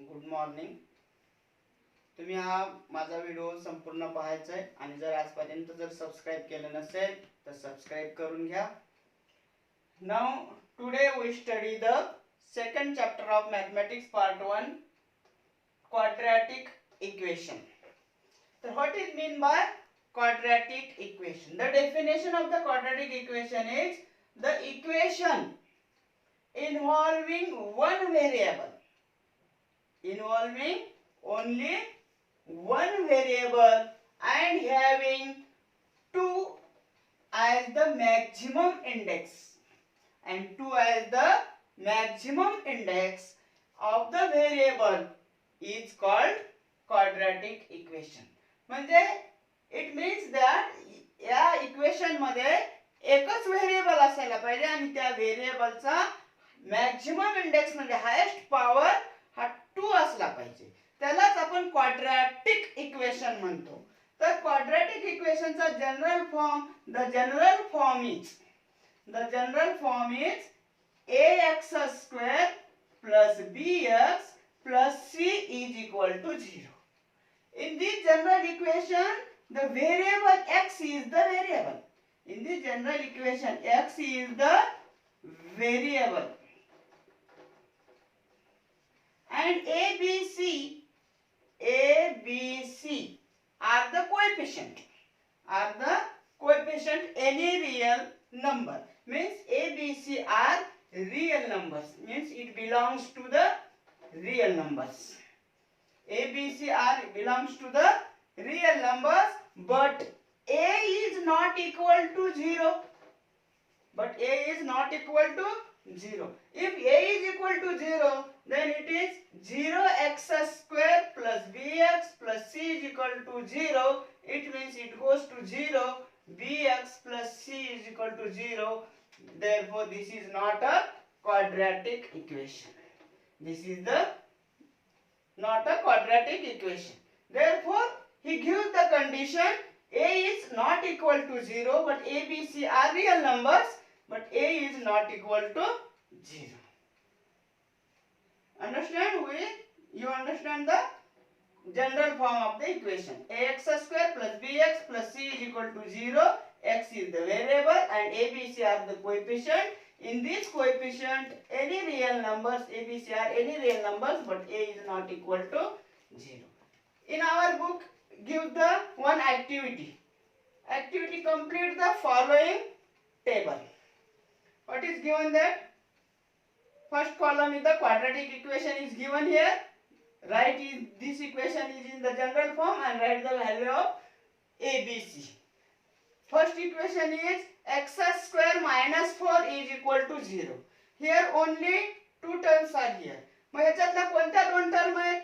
Good morning. तुम्ही हा माझा व्हिडिओ संपूर्ण पाहायचा आहे आणि जर आजपर्यंत सबस्क्राइब केलं नसेल तर सबस्क्राइब करून घ्या. Now today we study the second chapter of mathematics part 1 quadratic equation. So what is mean by quadratic equation? The definition of the quadratic equation is the equation involving one variable, involving only one variable and having 2 as the maximum index and 2 as the maximum index of the variable is called quadratic equation. म्हणजे it means that या equation मध्ये एकच variable असायला पाहिजे आणि त्या व्हेरिएबलचा maximum index म्हणजे हायेस्ट पॉवर हा 2 असला पाहिजे. त्यालाच आपण क्वाड्रॅटिक इक्वेशन म्हणतो. तर क्वाड्रॅटिक इक्वेशनचा general form is ax square plus bx plus c is equal to 0. In this general equation, the variable x is the variable. In this general equation, x is the variable. And a, b, c are the coefficient. Any real number. Means a, b, c are real numbers. Means it belongs to the real numbers. A, B, C belongs to the real numbers, but A is not equal to 0. If A is equal to 0, then it is 0x square plus bx plus c is equal to 0. It means it goes to 0. Bx plus c is equal to 0. Therefore, this is not a quadratic equation. This is not a quadratic equation. Therefore, he gives the condition a is not equal to 0, but a, b, c are real numbers, but a is not equal to 0. Understand? You understand the general form of the equation. Ax square plus bx plus c is equal to 0. X is the variable and a, b, c are the coefficient. In this coefficient, any real numbers, a, b, c are any real numbers, but a is not equal to 0. In our book, give the one activity. Activity, complete the following table. What is given there? First column is the quadratic equation is given here. Write this equation is in the general form and write the value of a, b, c. First equation is x square minus 4 is equal to 0. Here only 2 terms are here. मग ह्याच्यातल्या कोणत्या दोन term आहेत?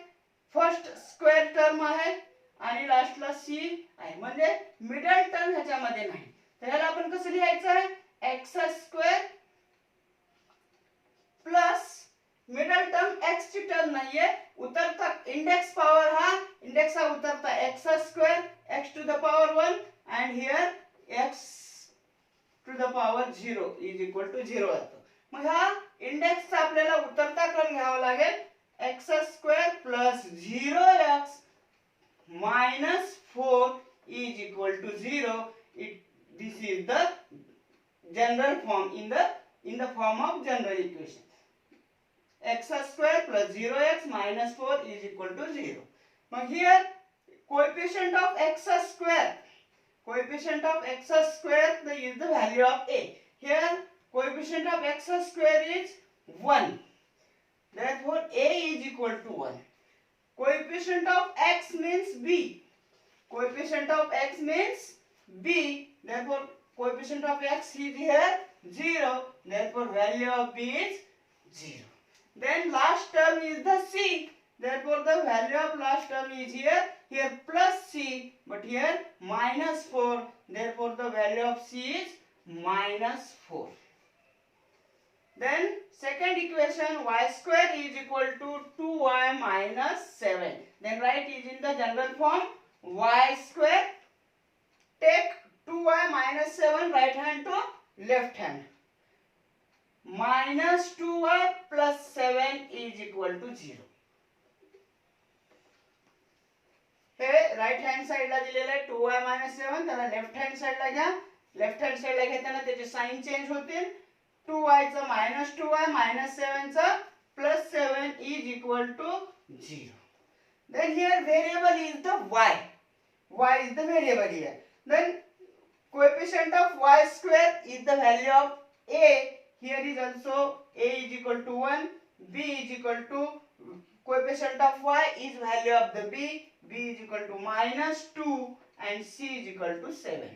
First square term आहे आणि लास्टला c आहे. म्हणजे middle term ह्याच्यामध्ये नाही. तर ह्याला आपण कसं लिहायचं आहे? x square plus middle term x ची टर्म नाहीये. उतरता इंडेक्स पॉवर हा उतरता x square x to the power 1 and here x to the power 0 is equal to 0 असतो. मग हा इंडेक्सचा आपल्याला उतरता क्रम घ्यावा लागेल. x square plus 0x minus 4 is equal to 0. This is the general form in the form of general equation. X square plus 0x minus 4 is equal to 0. Now here coefficient of x square is the value of a. Here coefficient of x square is 1. Therefore a is equal to 1. Coefficient of x means b. Therefore coefficient of x is here 0. Therefore value of b is 0. Then last term is the c. Therefore the value of last term is here plus c, but here minus 4. Therefore the value of c is minus 4. Then second equation, y square is equal to 2y minus 7. Then write is in the general form. Y square, take 2y minus 7 right hand to left hand. Minus 2y plus 7 is equal to 0. हे right hand साइडला दिलेलं आहे 2y - 7, त्याला left hand साइडला घ्या. Left hand साइडला घेताना त्याचे साइन चेंज होतील. 2y चं -2y -7 चं +7 is equal to 0. Then here variable is the y. Y is the variable here. Then coefficient of y square is the value of a. Here is also a is equal to 1, b is equal to coefficient of y is value of the b is equal to -2 and c is equal to 7.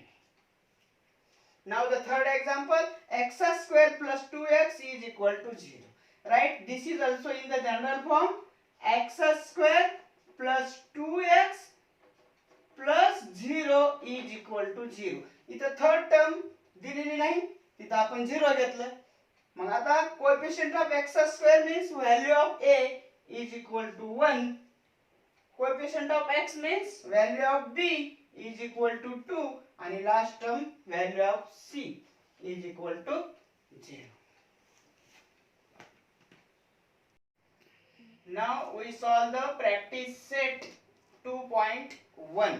Now the third example, x square plus 2x is equal to 0. Right? This is also in the general form. X square plus 2x plus 0 is equal to 0. इथं third term दिलेली नाही, तिथं आपण 0 घेतलं. मग आता coefficient of x square means value of a is equal to 1. Coefficient of x means value of b is equal to 2 and last term value of c is equal to 0. Now we solve the practice set 2.1.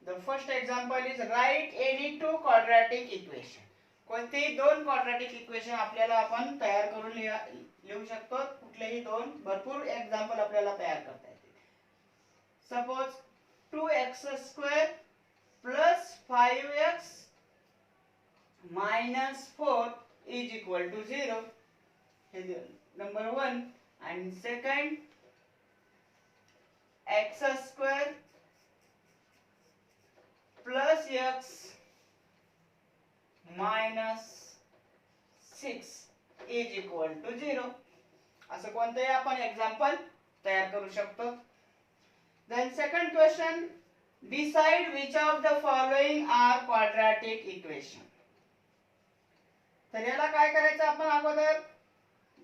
The first example is write any two quadratic equation. कोणतेही दोन quadratic equation आपल्याला आपण तयार करून लिहू शकतो. कुठलेही दोन भरपूर एक्झाम्पल आपल्याला तयार करता येतील. Suppose 2x² plus 5x minus 4 is equal to 0. Number 1. And second, x² plus x minus 6 is equal to 0. असं कोणतेही आपण एक्झाम्पल तयार करू शकतो. Then second question, decide which of the following are quadratic equation. तर याला काय करायचं, आपण अगोदर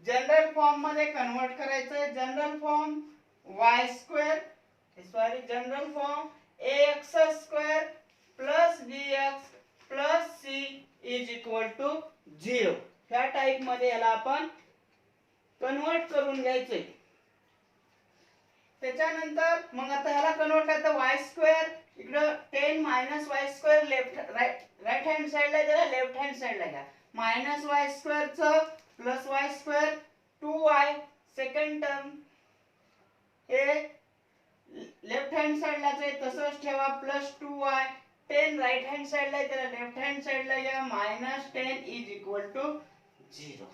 जनरल फॉर्म मध्ये कन्वर्ट करायचं. General form general form ax² plus bx plus c is equal to 0. ह्या टाइप मध्ये याला आपण कन्वर्ट करून घ्यायचंय. त्याच्यानंतर मग आता ह्याला कन्वर्ट करायचं y² इकडं 10 - y² लेफ्ट राईट हँड साइडला द्या, लेफ्ट हँड साइडला घ्या. -y² चं plus y² 2y second term हे लेफ्ट हँड साइडलाच आहे तसंच ठेवा प्लस 2y 10 राइट हँड साइडला आहे त्याला लेफ्ट हँड साइडला या -10 इज इक्वल टू 0.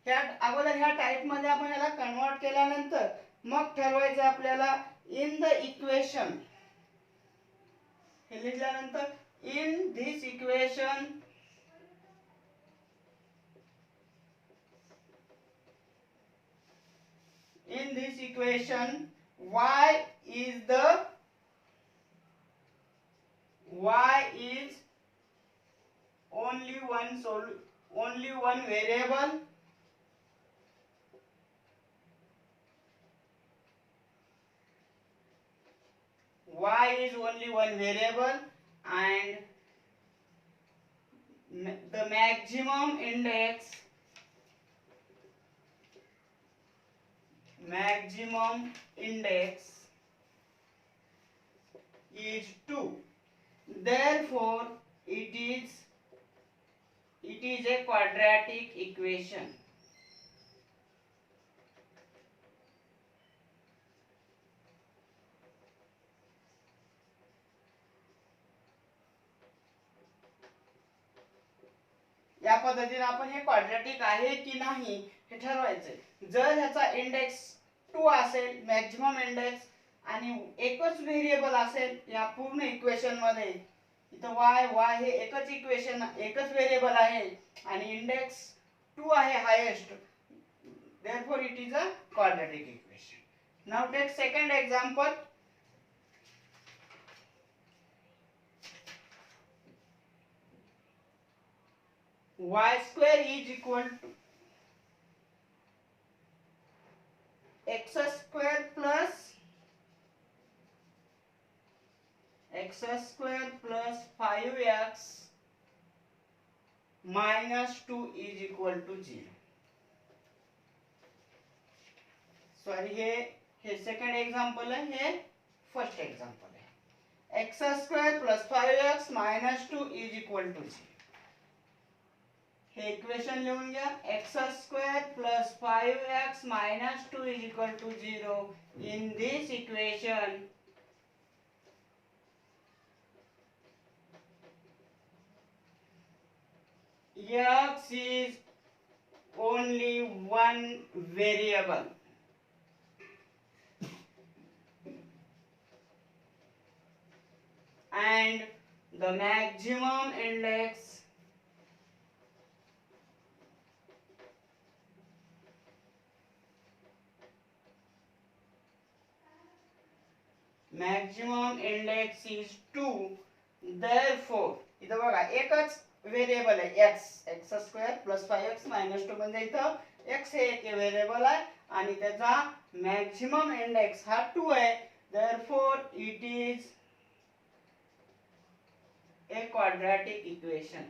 ह्या अगोदर ह्या टाइप मध्ये आपण याला कन्वर्ट केल्यानंतर मग ठरवायचं आपल्याला इन द इक्वेशन. हे लिहिल्यानंतर in this equation y is only one variable and the maximum index is 2. Therefore it is a quadratic equation. या पद्धतीने आपण हे क्वाड्रॅटिक आहे की नाही हे ठरवायचं. जर ह्याचा इंडेक्स 2 असेल मॅक्सिमम इंडेक्स आणि एकच व्हेरिएबल असेल या पूर्ण इक्वेशन मध्ये, इथं y हे एकच व्हेरिएबल आहे आणि इंडेक्स 2 आहे highest, therefore it is a quadratic equation. Now take second example. y² is equal to x² plus 5x minus 2 is equal to 0. Sorry हे सेकंड एक्झाम्पल आहे, हे फर्स्ट एक्झाम्पल आहे. x square plus 5x minus 2 is equal to 0. हे equation लिहून घ्या. x square plus 5x minus 2 is equal to 0. In this equation, x is only one variable. And the maximum index is 2. Therefore इथं बघा एकच variable आहे x square plus 5x minus 2. म्हणजे इथं x हे एक व्हेरिएबल आहे आणि त्याचा मॅक्झिमम इंडेक्स हा 2 आहे. Therefore it is a quadratic equation.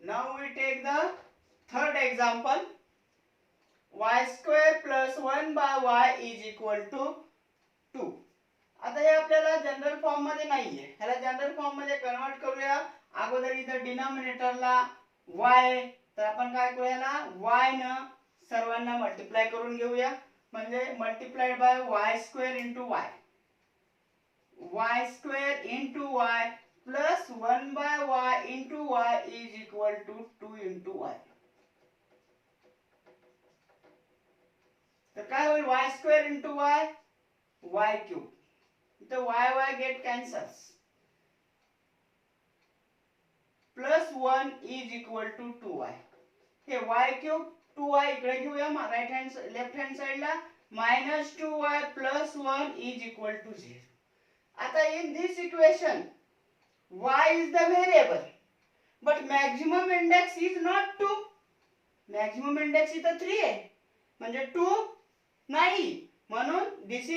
Now we take the third example. Y square plus 1 by y is equal to 2. आता हे आपल्याला जनरल फॉर्म मध्ये नाहीये. ह्याला जनरल फॉर्म मध्ये कन्वर्ट करूया. अगोदर इथं डिनॉमिनेटरला y, तर आपण काय करूया, y न सर्वांना मल्टिप्लाय करून घेऊया. म्हणजे multiplied by y square into y square into y plus 1 by y into y is equal to 2 into y. तर काय होईल, y square into y, y cube. इथं y get cancels. Plus 1 is equal to 2y. Hey y cube 2y इकडे घेऊया right hand left hand साइडला. minus 2y plus 1 is equal to 0. आता in this equation y is the variable, but maximum index is not 2. maximum index इथं 3 आहे, म्हणजे 2 नाही. म्हणून this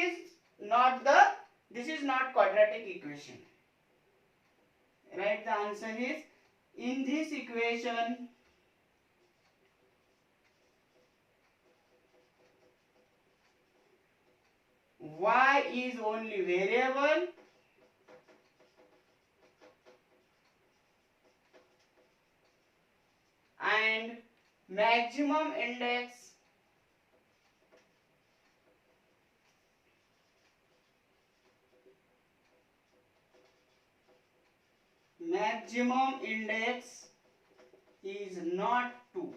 is not quadratic equation. Right, the answer is in this equation y is only variable and maximum index is not 2.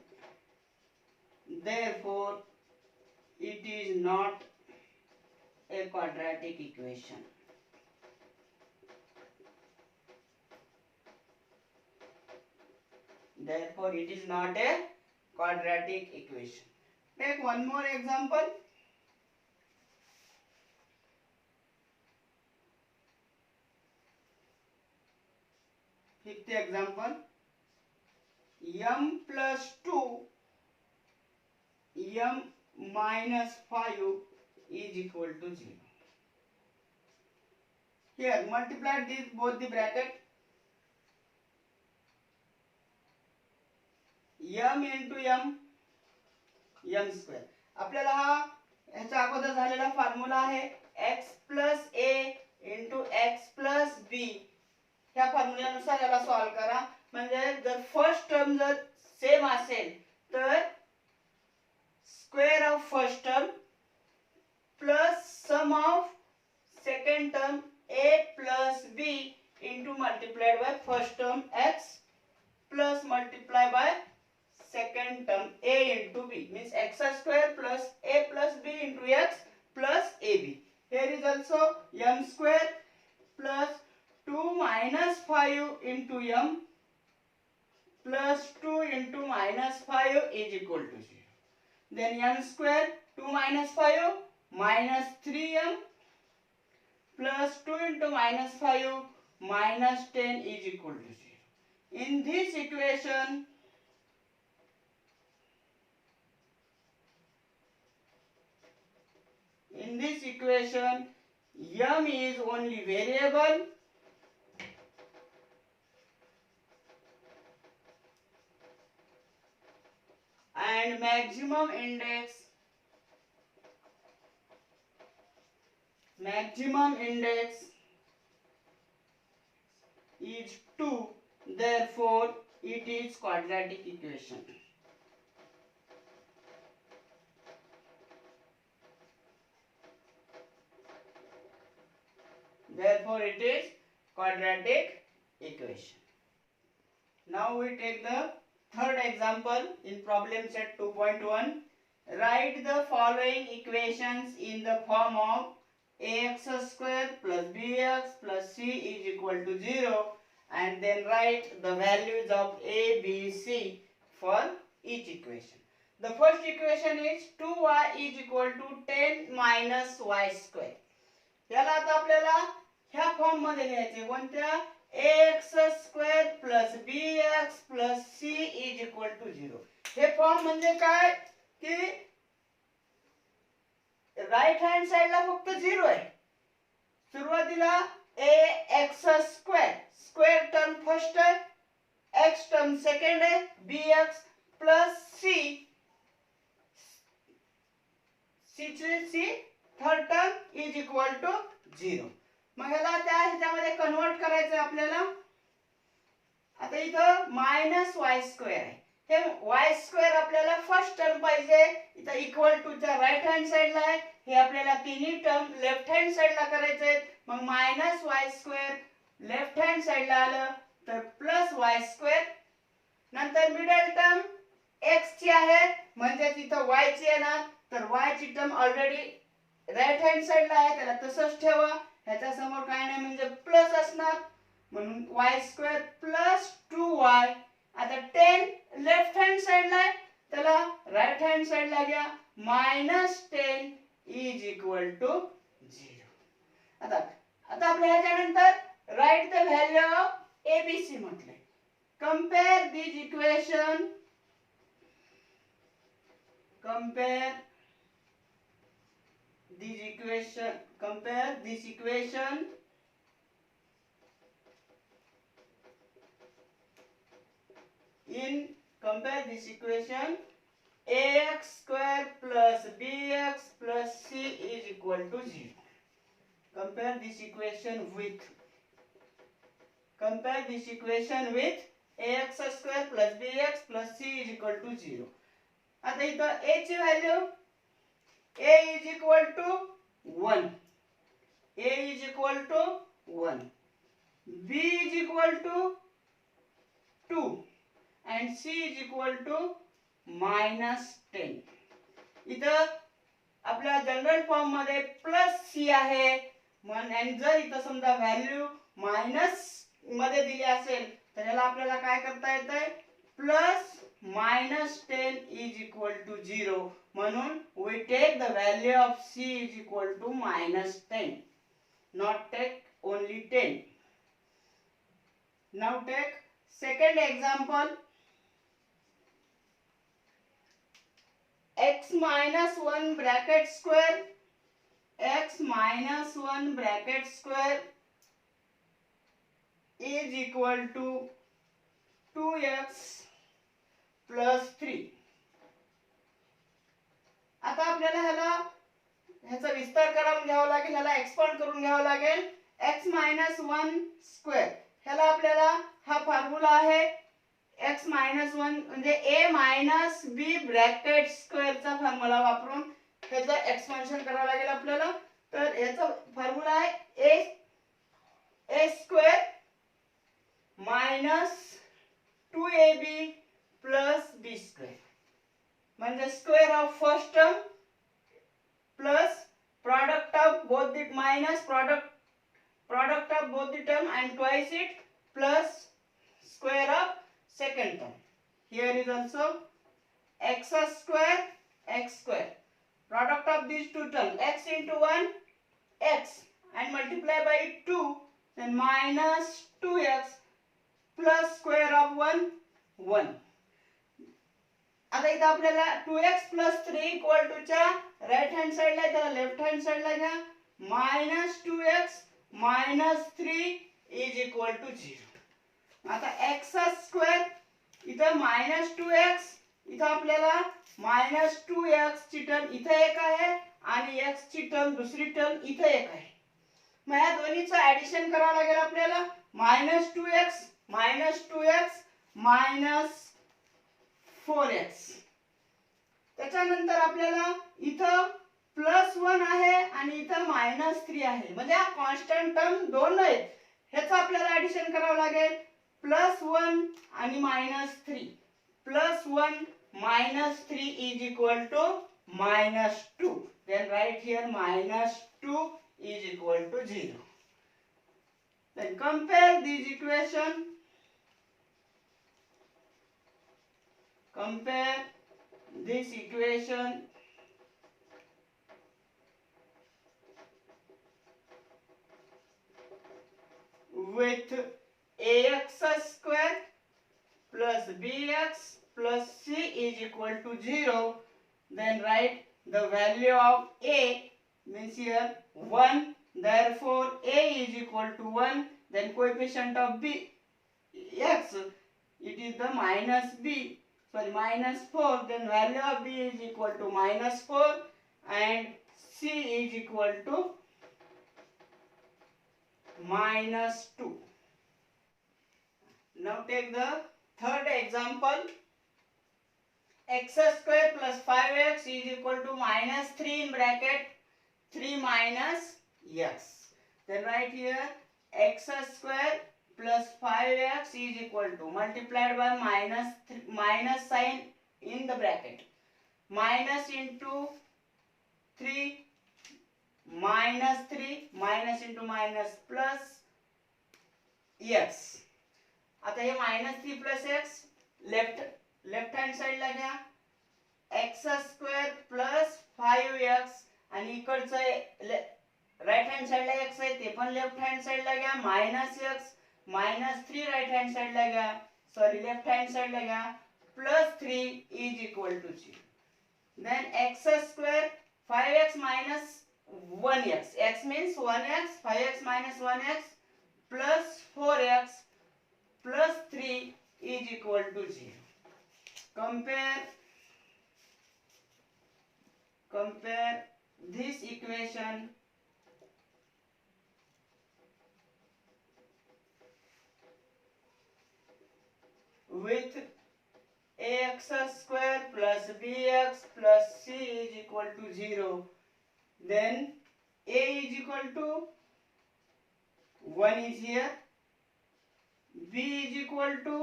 Therefore it is not a quadratic equation. Therefore it is not a quadratic equation. Take one more example. Fifth example. m plus 2 m minus 5 is equal to 0. Here multiply these both the bracket. m into m square. आपल्याला हा ह्याच्या अगोदर झालेला formula आहे x plus a into x plus b. ह्या फॉर्म्युल्यानुसार याला solve करा. म्हणजे जर फर्स्ट टर्म जर सेम असेल तर square of first term plus sum of second term a plus b into multiplied by first term x plus multiply by second term a into b, means x square plus a plus b into x plus ab. Here is also m square plus 2 minus 5 into m plus 2 into minus 5 is equal to 0. Then m square 2 minus 5 minus 3m plus 2 into minus 5 minus 10 is equal to 0. In this equation m is only variable and maximum index is 2, therefore it is quadratic equation. Therefore it is quadratic equation. Now we take the third example in problem set 2.1. Write the following equations in the form of ax square plus bx plus c is equal to 0, and then write the values of a, b, c for each equation. The first equation is 2y is equal to 10 minus y square. याला आता आपल्याला ह्या form मध्ये लिहायचे कोणत्या ax square plus bx plus c is equal to 0. हे form म्हणजे काय की राइट हँड साइडला फक्त 0 आहे. सुरुवातीला ax square square term first आहे, x टर्म सेकंड आहे, bx plus c third term is equal to 0. मग ह्याला ह्याच्यामध्ये कन्वर्ट करायचं आपल्याला. आता इथं मायनस वाय स्क्वेअर आहे. हे वाय स्क्वेअर आपल्याला फर्स्ट टर्म पाहिजे, इथं इक्वल टू च्या राइट हँड साइडला आहे. हे आपल्याला तिन्ही टर्म लेफ्ट हँड साइडला करायचे आहेत. मग मायनस वाय स्क्वेअर लेफ्ट हँड साइडला आलं तर प्लस वाय स्क्वेअर. नंतर मिडल टर्म x ची आहे म्हणजे तिथं y ची येणार, तर y ची टर्म ऑलरेडी राइट हँड साइडला आहे, त्याला तसंच ठेवा. ह्याच्या समोर काय नाही म्हणजे प्लस असणार, म्हणून y स्क्वेअर प्लस 2y. आता 10 लेफ्ट हँड साइडला आहे, त्याला राइट हँड साइडला घ्या, मायनस 10 इज इक्वल टू 0. आता आपल्या ह्याच्यानंतर right the value of abc म्हटलंय. Compare this equation, compare this equation ax square plus bx plus c is equal to 0. Compare this equation with ax square plus bx plus c is equal to 0. आता इथं a ची value a is equal to 1, b is equal to 2 and c is equal to minus 10. इथं आपल्या general form मध्ये plus c आहे, आणि जर इथं समजा व्हॅल्यू मायनस मध्ये दिली असेल तर याला आपल्याला काय करता येतंय, plus minus 10 is equal to 0, म्हणून we take the value of c is equal to minus 10, not take only 10. Now take second example. x minus 1 bracket square is equal to 2x plus 3. आता आपल्याला ह्याचा विस्तार करून घ्यावा लागेल, ह्याला expand करून घ्यावा लागेल. x minus 1 स्क्वेअर, ह्याला आपल्याला हा फॉर्म्युला आहे x minus 1 म्हणजे a minus b ब्रॅकेट स्क्वेअरचा फॉर्म्युला वापरून ह्याचं एक्सपान्शन करावं लागेल आपल्याला. तर ह्याचा फॉर्म्युला आहे a square minus 2ab plus b square, म्हणजे square of first term plus product of both the minus product of both the term and twice it plus square of second term. Here is also x square product of these two terms, x into 1 x and multiply by 2, then minus 2x plus square of 1 1. आता इथं आपल्याला 2x plus 3 equal to च्या right hand साइडला त्याला left hand साइडला घ्या, minus 2x minus 3 is equal to 0. आता x square इथं minus 2x इथं आपल्याला -2x ची टर्म इथं एक आहे आणि x ची टर्म दुसरी टर्म इथं एक आहे. मग या दोन्हीचं ऍडिशन करावं लागेल आपल्याला. -2x -4x. त्याच्यानंतर आपल्याला इथं +1 आहे आणि इथं -3 आहे. म्हणजे हा कॉन्स्टंट टर्म दोन आहेत. ह्याचं आपल्याला ऍडिशन करावं लागेल. +1 आणि -3. +1 -3 is equal to -2. Then write here -2 is equal to 0. Then compare these equation. Compare this equation with ax square plus bx plus c is equal to 0. Then write the value of a, means here 1. Therefore a is equal to 1. Then coefficient of b x, it is the -4. Then value of b is equal to -4 and c is equal to -2. Now take the third example. X square plus 5x is equal to -3 in bracket 3 minus x. Then write here x square plus 5x is equal to, multiplied by minus sign in the bracket, minus into 3 -3 minus into minus plus x. आता हे -3 plus x left hand साइडला घ्या. x square plus 5x आणि इकडचं right hand साइडला x आहे ते पण left hand साइडला घ्या. -x -3 राईट हँड साइडला घ्या, सॉरी लेफ्ट हँड साइडला घ्या, +3 is equal to 0. Then x square 5x minus 1x, x means 1x, 5x minus 1x plus 4x plus 3 is equal to 0. Compare this equation with ax square plus bx plus c is equal to 0. Then a is equal to 1 is here, b is equal to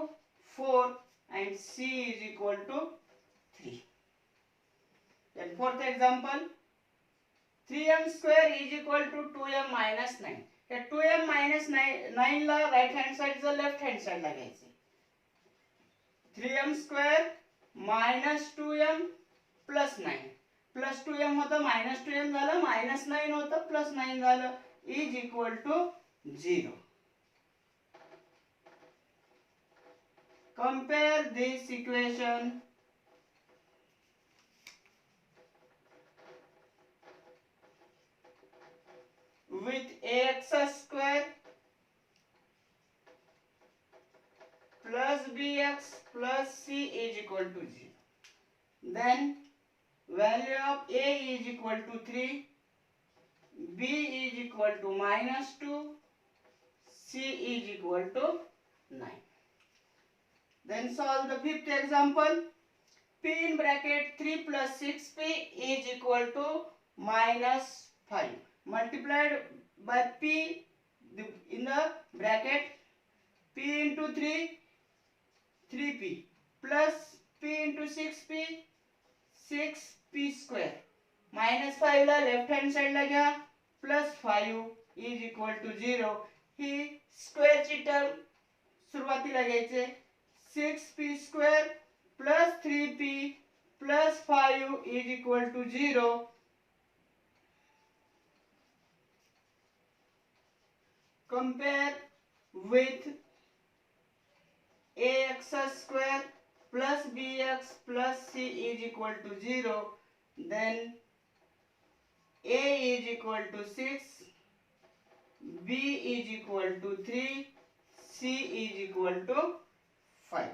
4 and c is equal to 3. Then fourth example, 3m square is equal to 2m minus 9. हे 2m minus 9 ला right hand साइडचं left hand साइडला घ्यायचं. 3m square minus 2m plus 9 plus 2m होतं -2m झालं, -9 होतं +9 झालं, is equal to 0. Compare this equation with ax square plus bx plus c is equal to 0. Then value of a is equal to 3, b is equal to -2, c is equal to 9. Then solve the fifth example. P in bracket 3 plus 6p is equal to -5. Multiplied by p in the bracket, p into 3, 3p, plus p into 6p, 6p square, -5 ला left hand साइडला घ्या, +5 is equal to 0. ही स्क्वेअरची term सुरुवातीला घ्यायचे. 6p square plus 3p plus 5 is equal to 0. Compare with ax square plus bx plus c is equal to 0. Then a is equal to 6, b is equal to 3, c is equal to 5.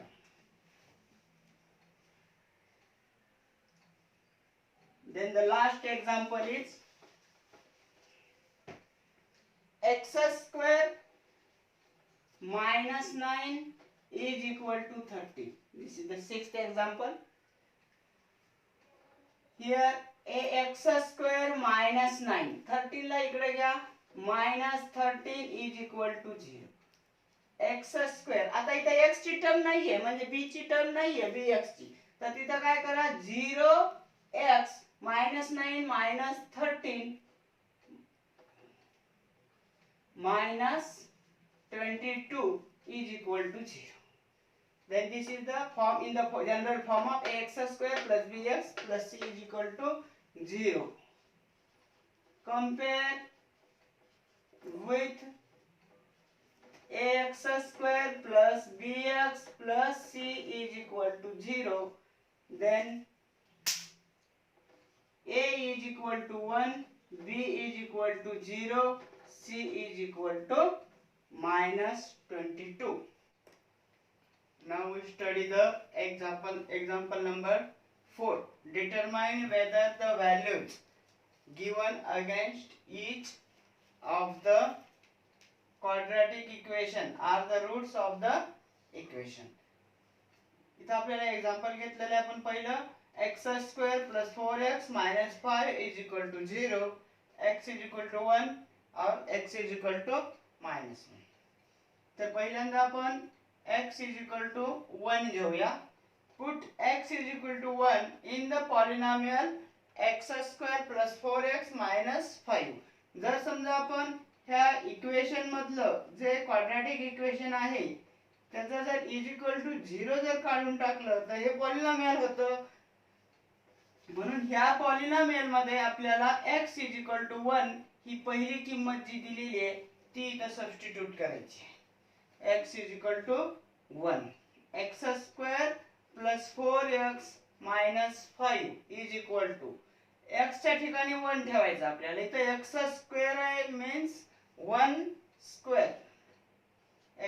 Then the last example is x square minus 9 is equal to 30. This is the sixth example. Here ax square minus 9, 13 ला इकडे घ्या, minus 13 is equal to 0. x square, आता इथे x ची term नाहीये म्हणजे b ची term नाहीये bx ची, तर तिथे काय करा 0x minus 9 minus 13 minus 22 is equal to 0. Then this is the form in the general form of ax square plus bx plus c is equal to 0. Compare with ax square plus bx plus c is equal to 0. Then a is equal to 1, b is equal to 0, c is equal to minus 22. Now we study the example number 4. Determine whether the values given against each of the quadratic equation are the roots of the equation. इथं आपल्याला example घेतलेलं आहे आपण पहिलं x square plus 4x minus 5 is equal to 0, x is equal to 1 और x is equal to minus 1. तर पहिल्यांदा आपण x is equal to 1 घेऊया. Put x is equal to 1 in the polynomial x square plus 4x minus 5. जर समजा आपण ह्या equation मधलं जे क्वाड्रॅटिक इक्वेशन आहे त्याचा जर इज इक्वल टू 0 जर काढून टाकलं तर हे पॉलिनॉमियल होतं. म्हणून ह्या पॉलिनॉमियल मध्ये आपल्याला x is equal to 1 ही पहिली किंमत जी दिलेली आहे ती इथं सबस्टिट्यूट करायची आहे. x is equal to 1. x square plus 4x minus 5 is equal to x च्या ठिकाणी 1 ठेवायचं आपल्याला. इथं x square आहे means 1 square.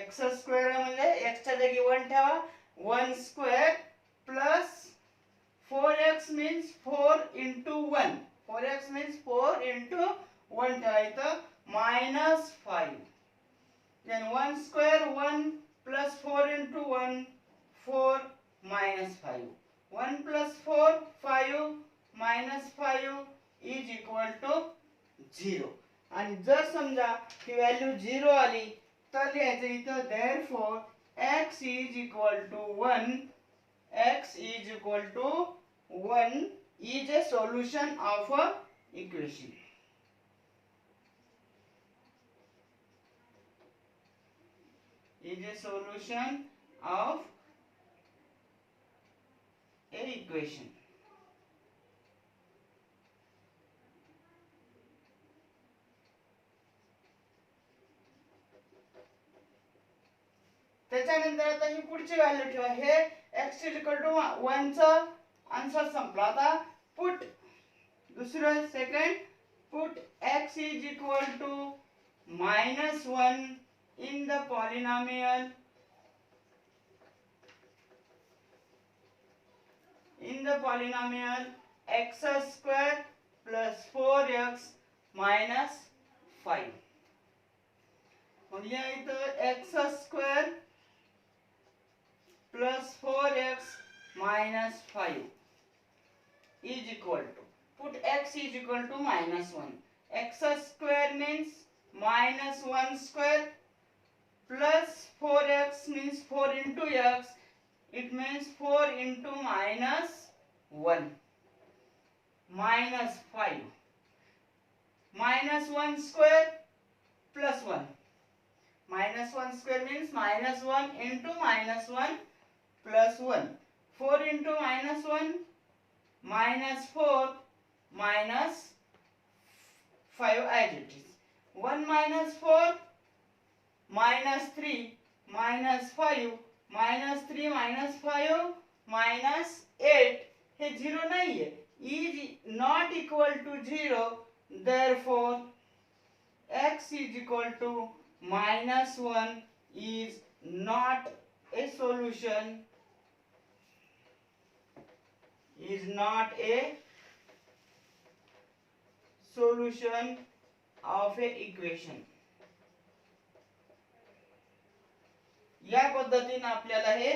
x square म्हणजे x च्या जागी 1 ठेवा. 1 square plus 4x means 4 into 1. 4x means 4 into 1 ठेवायचं minus 5. Then 1 square 1 plus 4 into 1 4 minus 5. 1 plus 4 5 minus 5 is equal to 0. आणि जर समजा ही व्हॅल्यू 0 आली तर लिहायचं इथं therefore x is equal to 1. x is equal to 1 is a solution of a equation. Is a solution of a equation. त्याच्यानंतर आता ही पुढची व्हॅल्यू ठेवा. हे x is equal to 1 चा आन्सर संपला. आता पुट दुसरं second put x is equal to minus 1 in the polynomial x square plus 4x minus 5. मग लिहा इथं x square plus 4x minus 5 is equal to, put x is equal to minus 1. X square means minus 1 square plus 4x means 4 into x. It means 4 into minus 1 minus 5. Minus 1 square plus 1. Minus 1 square means minus 1 into minus 1 plus 1. 4 into minus 1 minus 4 minus 5 as it is. 1 minus 4 minus 3 minus 5 minus 3 minus 5 minus 8 हे 0 नाही आहे. is not equal to 0. Therefore x is equal to minus 1 is not a solution, is not a solution of a equation. या पद्धतीने आपल्याला हे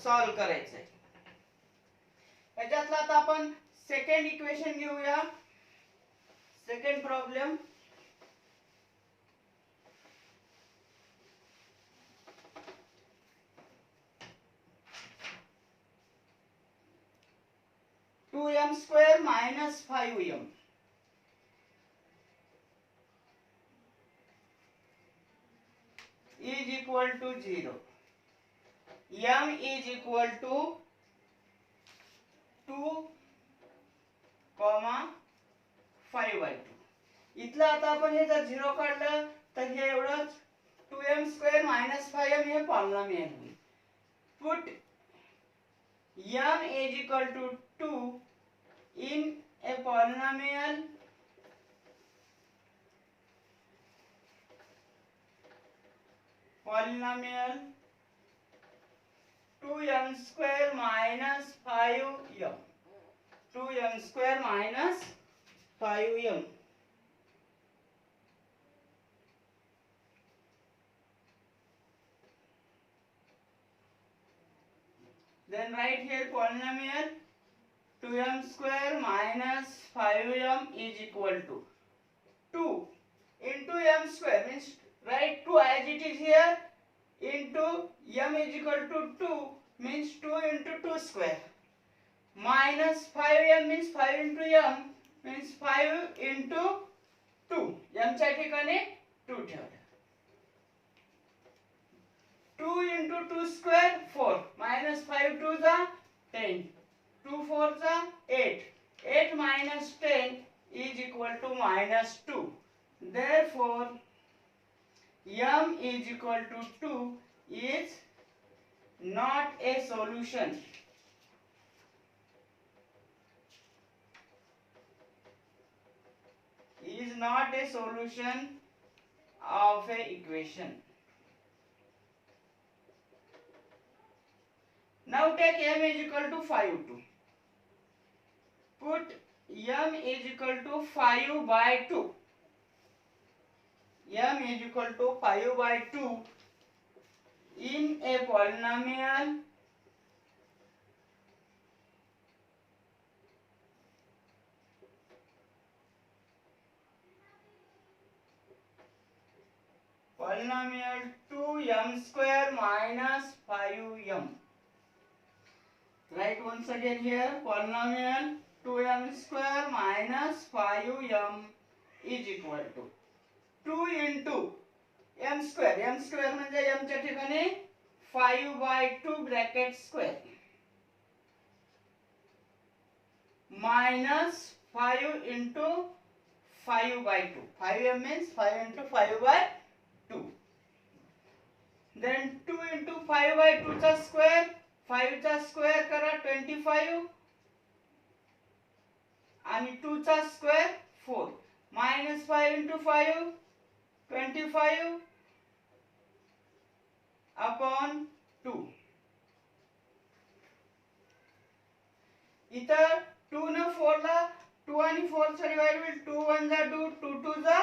solve करायचं आहे. याच्यातला आता आपण सेकंड इक्वेशन घेऊया. Second problem. Two M square minus 5m is equal to 0. m is equal to 2, 5/2. इथलं आता आपण हे जर 0 काढलं तर हे एवढंच 2m स्क्वेअर मायनस 5m हे पॉलिनॉमियल होईल. Put m is equal to 2 in a polynomial polynomial 2m square minus 5m. 2m square minus 5m. Then write here polynomial 2m square minus 5m is equal to 2 into m square, means write 2 as it is here, into m is equal to 2 means 2 into 2 square, minus 5m means 5 into m means 5 into 2. m च्या ठिकाणी 2 ठेवलं. 2 into 2 square 4 minus 5 2 जा 10, 2 4 जा 8, 8 minus 10 is equal to minus 2. Therefore m is equal to 2 is not a solution. Is not a solution of a equation. Now take m is equal to 5 2. Put m is equal to 5/2. m is equal to 5/2 in a polynomial polynomial 2m square minus 5m. Write once again here polynomial 2m square minus 5m is equal to 2 into m square. m square म्हणजे m च्या ठिकाणी 5/2 bracket square minus 5 into 5/2. 5m means 5 into 5/2. Then 2 into 5/2 चा square, 5 चा square करा 25 आणि 2 चा square 4, minus 5 into 5 25 upon 2. इथं 2 न 4 ला 2 आणि 4 चा डिवाइड होईल. 2 1 जा 2, 2 2 जा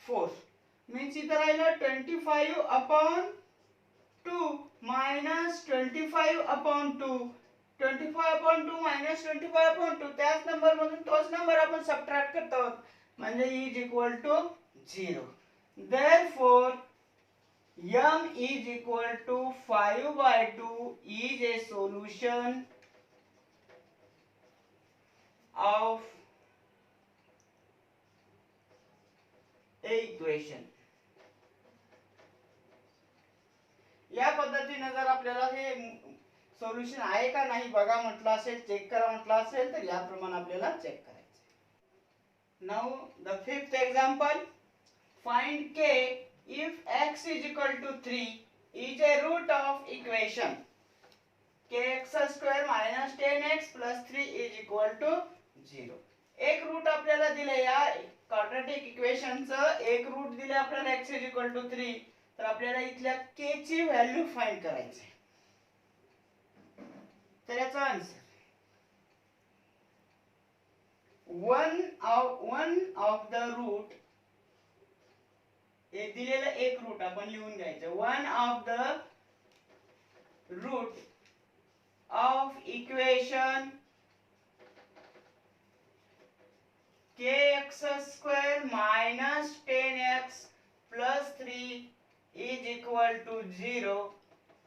4, means इथं राहिलं 25 upon 2 minus 25 upon 2. 25 upon 2 minus 25 upon 2, त्याच नंबर मधून तोच नंबर आपण सबट्रॅक्ट करत आहोत, म्हणजे is equal to 0. Therefore m is equal to 5/2 is a solution of a equation. या पद्धतीने जर आपल्याला हे सोल्युशन आहे का नाही बघा म्हटलं असेल, चेक करा म्हटलं असेल तर याप्रमाणे आपल्याला चेक करायचं. Now the fifth example. Find k if x is equal to 3 is a root of equation kx square minus 10x plus 3 is equal to 0. एक रूट आपल्याला दिले, या क्वाड्रॅटिक इक्वेशनचं एक रूट दिले आपल्याला x is equal to 3, तर आपल्याला इथल्या k ची व्हॅल्यू फाइंड करायची आहे. तर याचा answer one of the root, हे दिलेलं एक रूट आपण लिहून घ्यायचं. One of the root of equation kx square minus 10x plus 3 is equal to 0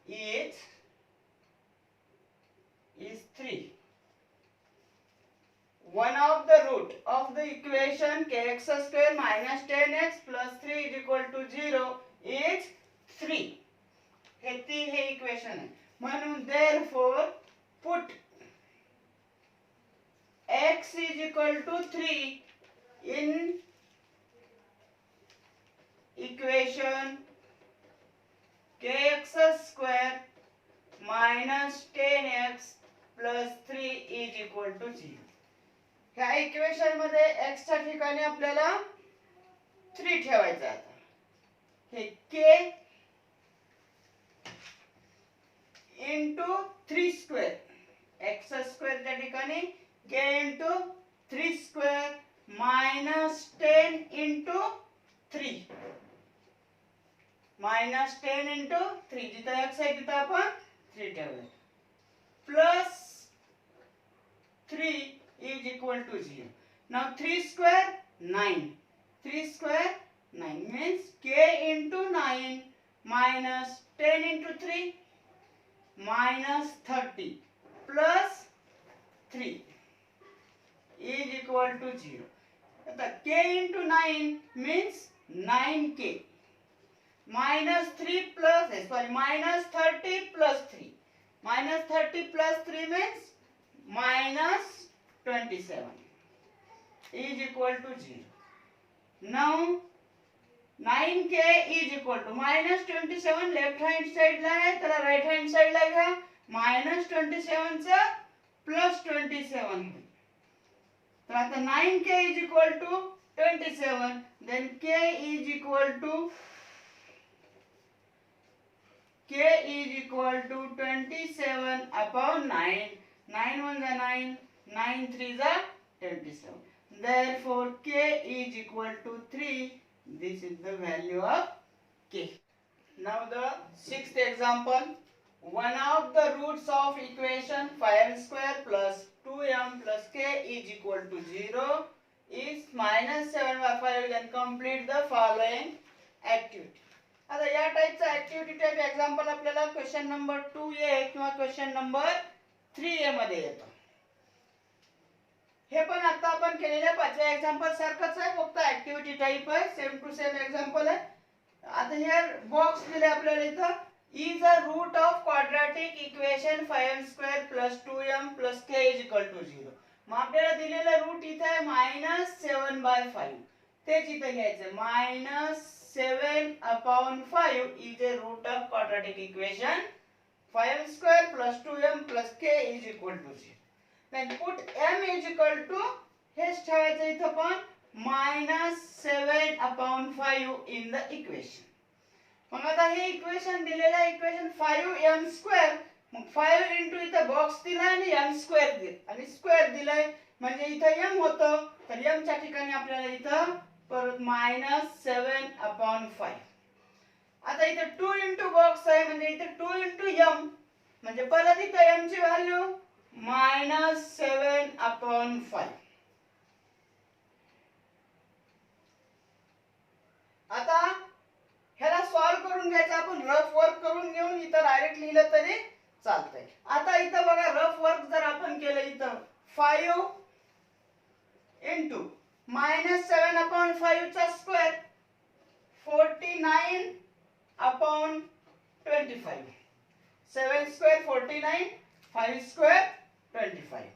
is 3. One of the root of the equation kx square minus 10x plus 3 is equal to 0 is 3. Hey equation आहे. म्हणून therefore put x is equal to 3 in equation kx square minus 10x plus 3 is equal to 0. ह्या equation मध्ये x च्या ठिकाणी आपल्याला 3 ठेवायचं आहे. हे k into 3 square, x square च्या ठिकाणी k into 3 square minus 10 into 3 minus 10 into 3, जिथं x आहे तिथं आपण 3 ठेवलं, plus 3 is equal to 0. Now 3 square 9, 3 square 9 means k into 9 minus 10 into 3 minus 30 plus 3 is equal to 0. The k into 9 means 9k minus 3 plus minus 30 plus 3, minus 30 plus 3 means minus 27 is equal to 0. Now 9k is equal to minus 27 left hand साइडला आहे, त्याला right hand साइडला घ्या. minus 27 चा plus 27. तर आता 9k is equal to 27, then k is equal to 27 upon 9. 9 1 is 9, 9 3 is 27. Therefore k is equal to 3. This is the value of k. Now the sixth example. One of the roots of equation 5m square plus 2m plus k is equal to 0 is minus 7 by 5. Then complete the following activity. आता या टाइपचा activity type example आपल्याला question number 2a किंवा question number 3a मध्ये येतो. हे पण आता आपण केलेल्या पाचव्या एक्झाम्पल सारखंच आहे, फक्त ऍक्टिव्हिटी टाइप आहे, सेम टू सेम एक्झाम्पल आहे. आता हे बॉक्स दिले आपल्याला इथं, is a root of quadratic equation 5m square plus 2m plus k is equal to 0. मग आपल्याला दिलेलं रूट इथे आहे -7/5. तेच इथे घ्यायचं, -7 upon 5 is a root of quadratic equation 5m square plus 2m plus k is equal to 0. Then put m is equal to, हेच ठेवायचं इथं पण -7 upon 5 in the equation. मग आता हे इक्वेशन दिलेलं आहे, इक्वेशन 5m स्क्वेअर. मग 5 into इथं box दिलाय आणि m square दिलं आणि स्क्वेअर दिलाय म्हणजे इथं m होतं, तर m च्या ठिकाणी आपल्याला इथं परत -7 upon 5. आता इथं 2 into बॉक्स आहे म्हणजे इथं 2 into m म्हणजे परत इथं m ची व्हॅल्यू -7 upon 5. आता ह्याला सॉल्व करून घ्यायचं, आपण रफ वर्क करून घेऊन इथं डायरेक्ट लिहिलं तरी चालतंय. आता इथं बघा रफ वर्क जर आपण केलं, इथं 5 into -7 upon 5 चा स्क्वेअर 49 upon 25. 7 square 49, 5 square 25.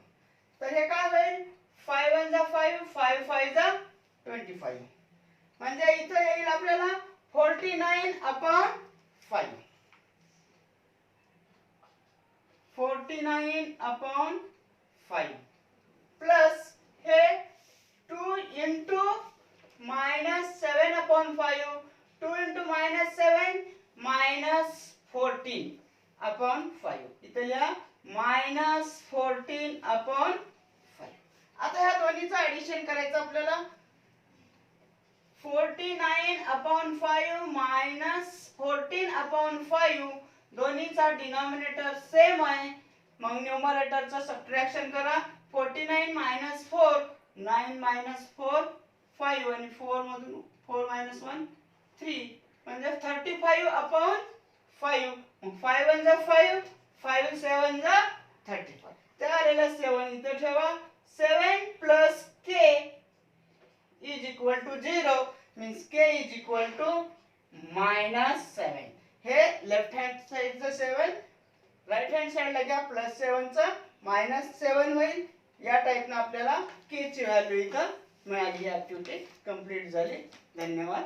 तर हे काय होईल, 5 1 जा 5, 5 5 जा 25. म्हणजे इथं येईल आपल्याला 49 upon 5. 49 upon 5 प्लस हे 2 into -7 upon 5. 2 into -7 -14 upon 5. इथं लिहा -14 upon 5. आता ह्या दोन्ही दोन्हीचं ऍडिशन करायचं आपल्याला. 49/5 मायनस 14/5 दोन्हीचा डिनॉमिनेटर सेम आहे, मग न्यूमरेटरचं सबट्रॅक्शन करा. 49 मायनस 4 9 मायनस 4 5 आणि 4 मधून 4 मायनस 1 3 म्हणजे 35/5. मग 5 1 जा 5 5 7 जा 35. त्या आलेला 7 इथे ठेवा. 7 plus k is equal to 0 means k is equal to -7. हे लेफ्ट हँड साइडचं 7 राइट हँड साइडला घ्या, +7 चा -7 होईल. या टाइपनं आपल्याला k ची व्हॅल्यू इथं मिळाली. ही ऍक्टिव्हिटी कंप्लीट झाली. धन्यवाद.